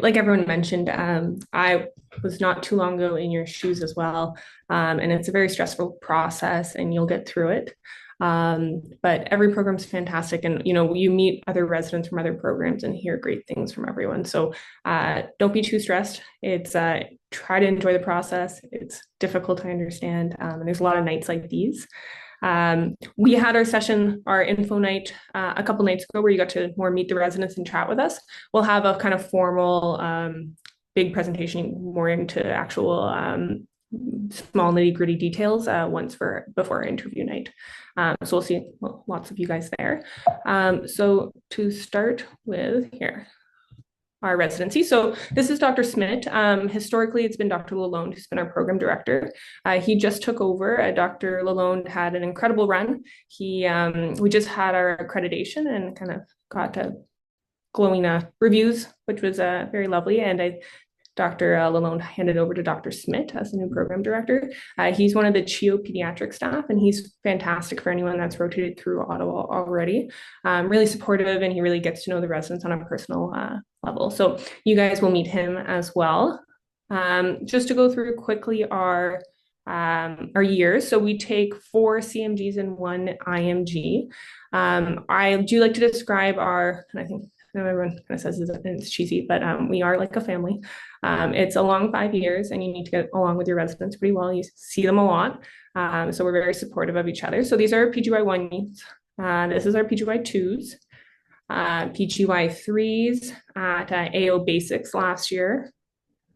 like everyone mentioned, I was not too long ago in your shoes as well. And it's a very stressful process and you'll get through it. But every program is fantastic. And, you meet other residents from other programs and hear great things from everyone. So don't be too stressed. It's try to enjoy the process. It's difficult, I understand. And there's a lot of nights like these. We had our session, our info night, a couple nights ago where you got to more meet the residents and chat with us. We'll have a kind of formal, big presentation more into actual small nitty gritty details before our interview night. So we'll see lots of you guys there. So to start with here, our residency. So this is Dr. Smith. Historically, it's been Dr. Lalonde who's been our program director. He just took over. Dr. Lalonde had an incredible run. We just had our accreditation and kind of got glowing reviews, which was very lovely. And Dr. Lalonde handed over to Dr. Smith as the new program director. He's one of the CHIO pediatric staff, and he's fantastic for anyone that's rotated through Ottawa already. Really supportive, and he really gets to know the residents on a personal level. So you guys will meet him as well. Just to go through quickly our years. So we take 4 CMGs and 1 IMG. I do like to describe and I think everyone kind of says it's cheesy, but we are like a family. It's a long 5 years and you need to get along with your residents pretty well. You see them a lot. So we're very supportive of each other. So these are PGY1 needs. This is our PGY2s, PGY3s at AO Basics last year.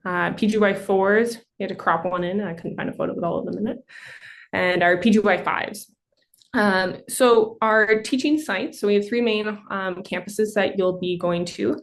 PGY4s, we had to crop one in. I couldn't find a photo with all of them in it. And our PGY5s. So our teaching sites, so we have 3 main campuses that you'll be going to.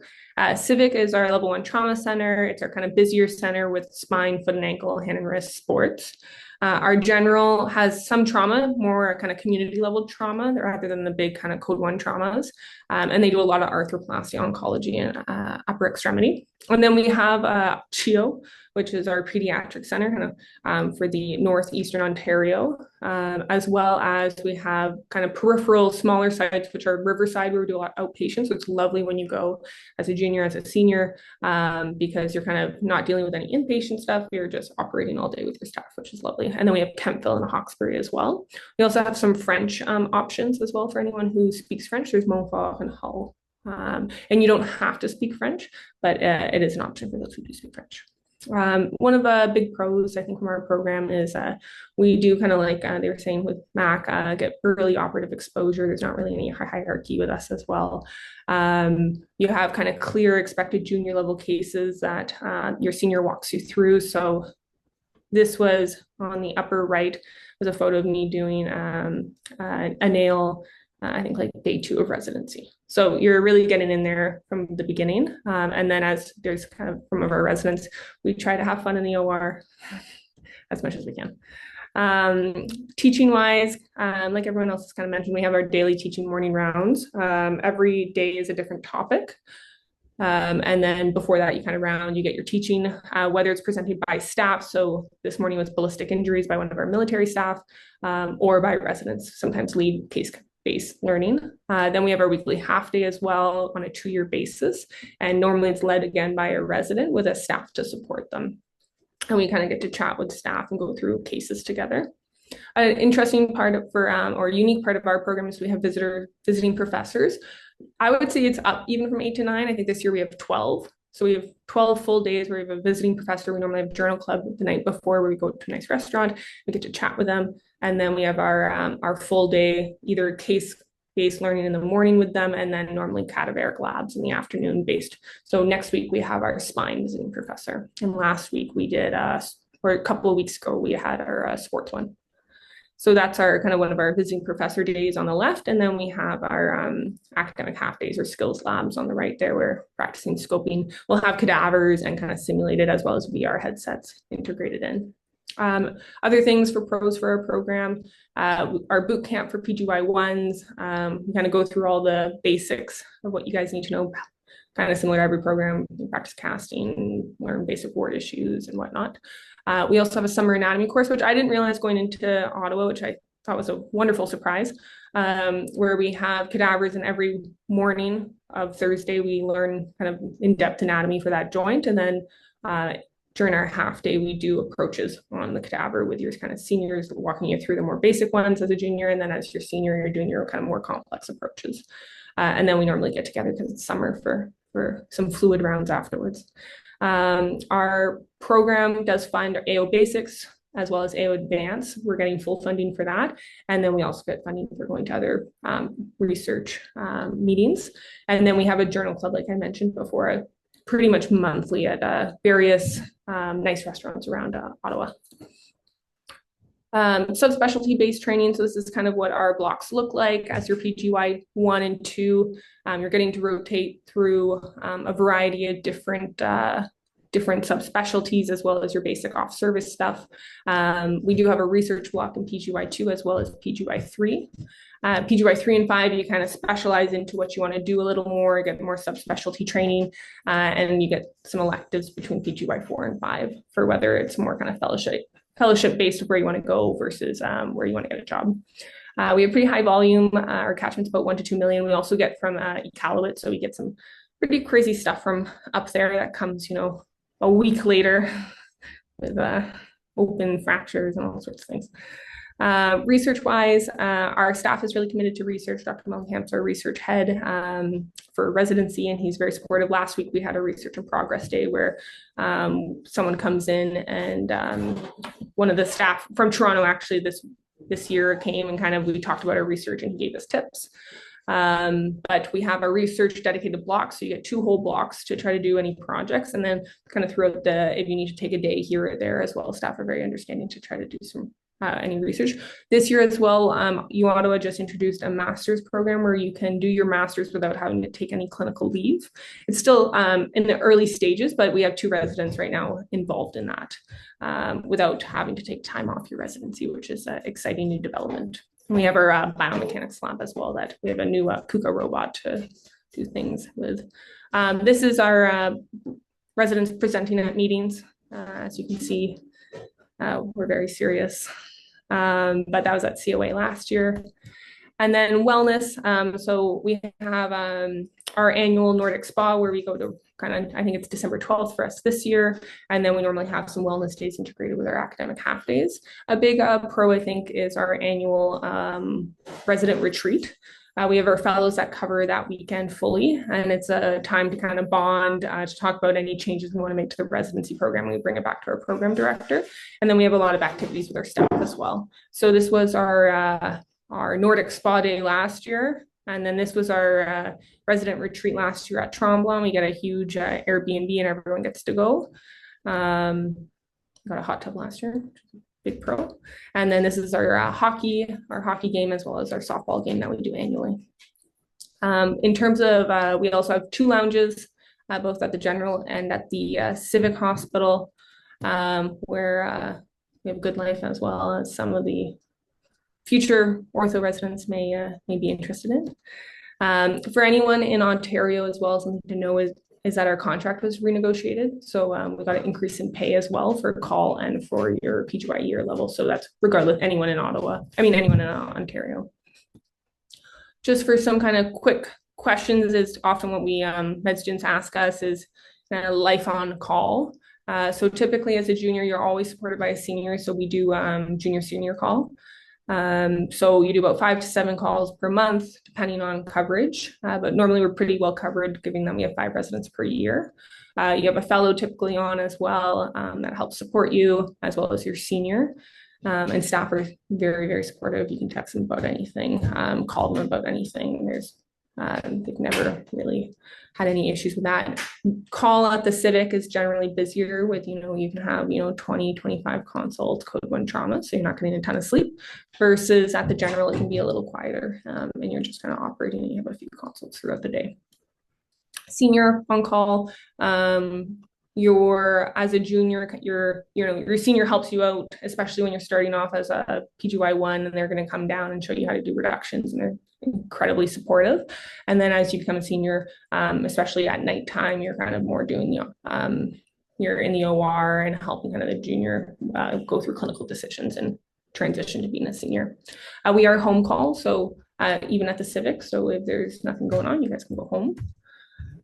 Civic is our level 1 trauma center. It's our kind of busier center with spine, foot and ankle, hand and wrist sports. Our general has some trauma, more kind of community level trauma rather than the big kind of code 1 traumas. And they do a lot of arthroplasty, oncology, and upper extremity. And then we have CHIO, which is our pediatric center kind of for the northeastern Ontario, as well as we have kind of peripheral smaller sites, which are Riverside, where we do a lot of outpatients. So it's lovely when you go as a junior, as a senior, because you're kind of not dealing with any inpatient stuff. You're just operating all day with your staff, which is lovely. And then we have Kemptville and Hawkesbury as well. We also have some French options as well for anyone who speaks French. There's Montfort and Hull. And you don't have to speak French, but it is an option for those who do speak French. One of the big pros, I think, from our program is we do kind of like they were saying with Mac, get early operative exposure. There's not really any hierarchy with us as well. You have kind of clear expected junior level cases that your senior walks you through. So this was on the upper right was a photo of me doing a nail, I think like day 2 of residency. So you're really getting in there from the beginning. And then as there's kind of from our residents, we try to have fun in the OR as much as we can. Teaching wise, like everyone else has kind of mentioned, we have our daily teaching morning rounds. Every day is a different topic. And then before that, you kind of round, you get your teaching, whether it's presented by staff. So this morning was ballistic injuries by one of our military staff, or by residents, sometimes lead case-based learning. Then we have our weekly half day as well on a 2-year basis. And normally it's led again by a resident with a staff to support them. And we kind of get to chat with staff and go through cases together. An interesting part or unique part of our program is we have visiting professors. I would say it's up even from 8 to 9. I think this year we have 12. So we have 12 full days where we have a visiting professor. We normally have journal club the night before where we go to a nice restaurant. We get to chat with them. And then we have our full day, either case-based learning in the morning with them, and then normally cadaveric labs in the afternoon based. So next week we have our spine visiting professor. And last week we did, or a couple of weeks ago, we had our sports one. So that's our kind of one of our visiting professor days on the left. And then we have our academic half days or skills labs on the right there. We're practicing scoping. We'll have cadavers and kind of simulated as well as VR headsets integrated in. Other things for pros for our program, our boot camp for PGY1s. We kind of go through all the basics of what you guys need to know, kind of similar to every program. You practice casting, learn basic ward issues and whatnot. We also have a summer anatomy course, which I didn't realize going into Ottawa, which I thought was a wonderful surprise. where we have cadavers, and every morning of Thursday, we learn kind of in-depth anatomy for that joint. And then during our half day, we do approaches on the cadaver with your kind of seniors, walking you through the more basic ones as a junior. And then as your senior, you're doing your kind of more complex approaches. And then we normally get together because it's summer for some fluid rounds afterwards. Our program does fund AO Basics as well as AO Advance. We're getting full funding for that. And then we also get funding for going to other research meetings. And then we have a journal club, like I mentioned before, pretty much monthly at various nice restaurants around Ottawa. Subspecialty based training. So this is kind of what our blocks look like as your PGY 1 and 2. You're getting to rotate through a variety of different subspecialties as well as your basic off-service stuff. We do have a research block in PGY 2 as well as PGY 3. PGY 3 and 5, you kind of specialize into what you want to do a little more, get more subspecialty training, and you get some electives between PGY 4 and 5 for whether it's more kind of fellowship based of where you want to go versus where you want to get a job. We have pretty high volume. Our catchment's about 1 to 2 million. We also get from Iqaluit, so we get some pretty crazy stuff from up there that comes, a week later with open fractures and all sorts of things. Research-wise, our staff is really committed to research. Dr. Mellencamp's our research head for residency, and he's very supportive. Last week, we had a research in progress day where someone comes in, and one of the staff from Toronto actually this year came and kind of we talked about our research, and he gave us tips. But we have a research dedicated block, so you get 2 whole blocks to try to do any projects, and then kind of throughout if you need to take a day here or there as well, staff are very understanding to try to do some any research. This year as well, UOttawa just introduced a master's program where you can do your master's without having to take any clinical leave. It's still in the early stages, but we have 2 residents right now involved in that without having to take time off your residency, which is an exciting new development. And we have our biomechanics lab as well, that we have a new KUKA robot to do things with. This is our residents presenting at meetings. As you can see, we're very serious. But that was at COA last year. And then wellness. So we have our annual Nordic Spa where we go to I think it's December 12th for us this year. And then we normally have some wellness days integrated with our academic half days. A big pro, I think, is our annual resident retreat. We have our fellows that cover that weekend fully, and it's a time to kind of bond, to talk about any changes we want to make to the residency program. We bring it back to our program director, and then we have a lot of activities with our staff as well. So this was our Nordic Spa Day last year, and then this was our resident retreat last year at Tremblant. We got a huge Airbnb, and everyone gets to go. Got a hot tub last year. Big pro. And then this is our hockey game as well as our softball game that we do annually. In terms of, we also have 2 lounges, both at the general and at the civic hospital, where we have Good Life as well as some of the future ortho residents may be interested in. For anyone in Ontario as well, something to know is that our contract was renegotiated. So we got an increase in pay as well for call and for your PGY year level. So that's regardless, anyone in Ontario. Just for some kind of quick questions is often what we med students ask us is life on call. So typically as a junior, you're always supported by a senior. So we do junior senior call. So you do about 5 to 7 calls per month, depending on coverage. But normally we're pretty well covered, given that we have 5 residents per year. You have a fellow typically on as well that helps support you, as well as your senior. And staff are very, very supportive. You can text them about anything, call them about anything. They've never really had any issues with that. Call at the civic is generally busier with, you can have, 20, 25 consults, code 1 trauma, so you're not getting a ton of sleep, versus at the general, it can be a little quieter, and you're just kind of operating and you have a few consults throughout the day. Senior on call, as a junior, your senior helps you out, especially when you're starting off as a PGY 1, and they're going to come down and show you how to do reductions, and they're incredibly supportive. And then as you become a senior, especially at nighttime, you're kind of more doing, you're in the OR and helping kind of the junior go through clinical decisions and transition to being a senior. We are home call, so even at the Civic. So if there's nothing going on, you guys can go home.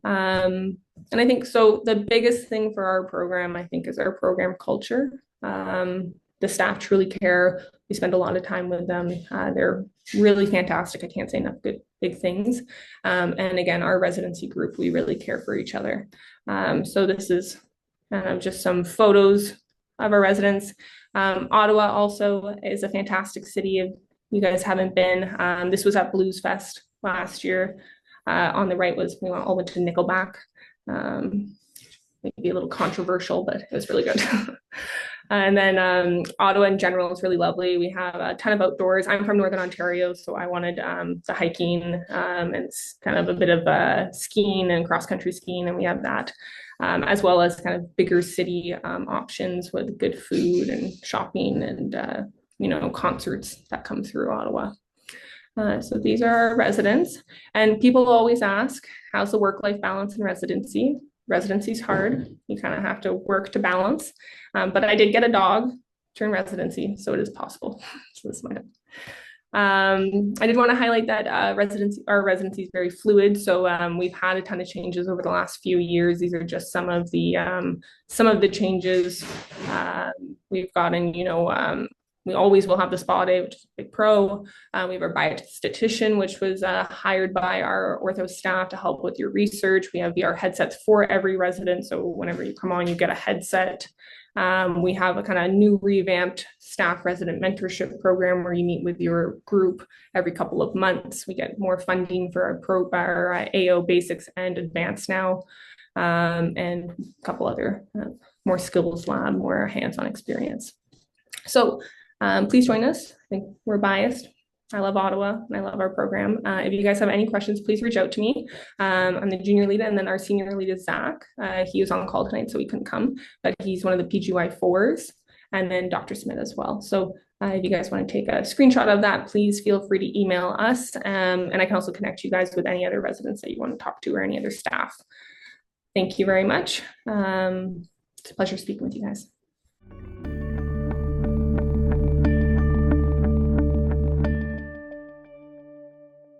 And I think so the biggest thing for our program, I think, is our program culture. The staff truly care. We spend a lot of time with them. They're really fantastic. I can't say enough good big things. And again, our residency group, we really care for each other. So this is just some photos of our residents. Ottawa also is a fantastic city. If you guys haven't been, this was at Blues Fest last year. On the right was we all went to Nickelback. Maybe a little controversial, but it was really good. And then Ottawa in general is really lovely. We have a ton of outdoors. I'm from Northern Ontario, so I wanted the hiking and it's kind of a bit of skiing and cross-country skiing, and we have that, as well as kind of bigger city options with good food and shopping and concerts that come through Ottawa. So these are our residents, and people always ask, how's the work-life balance in residency? Residency's hard. You kind of have to work to balance. But I did get a dog during residency, so it is possible. So this is my dog. I did want to highlight that our residency is very fluid. So we've had a ton of changes over the last few years. These are just some of the changes we've gotten. We always will have the spa day, which is a big pro. We have our biostatistician, which was hired by our ortho staff to help with your research. We have VR headsets for every resident. So whenever you come on, you get a headset. We have a kind of new revamped staff resident mentorship program where you meet with your group every couple of months. We get more funding for our AO basics and advanced now, and a couple other more skills lab, more hands-on experience. So please join us. I think we're biased. I love Ottawa and I love our program. If you guys have any questions, please reach out to me. I'm the junior lead, and then our senior lead is Zach. He was on call tonight, so he couldn't come, but he's one of the PGY4s, and then Dr. Smith as well. So if you guys want to take a screenshot of that, please feel free to email us. And I can also connect you guys with any other residents that you want to talk to or any other staff. Thank you very much. It's a pleasure speaking with you guys.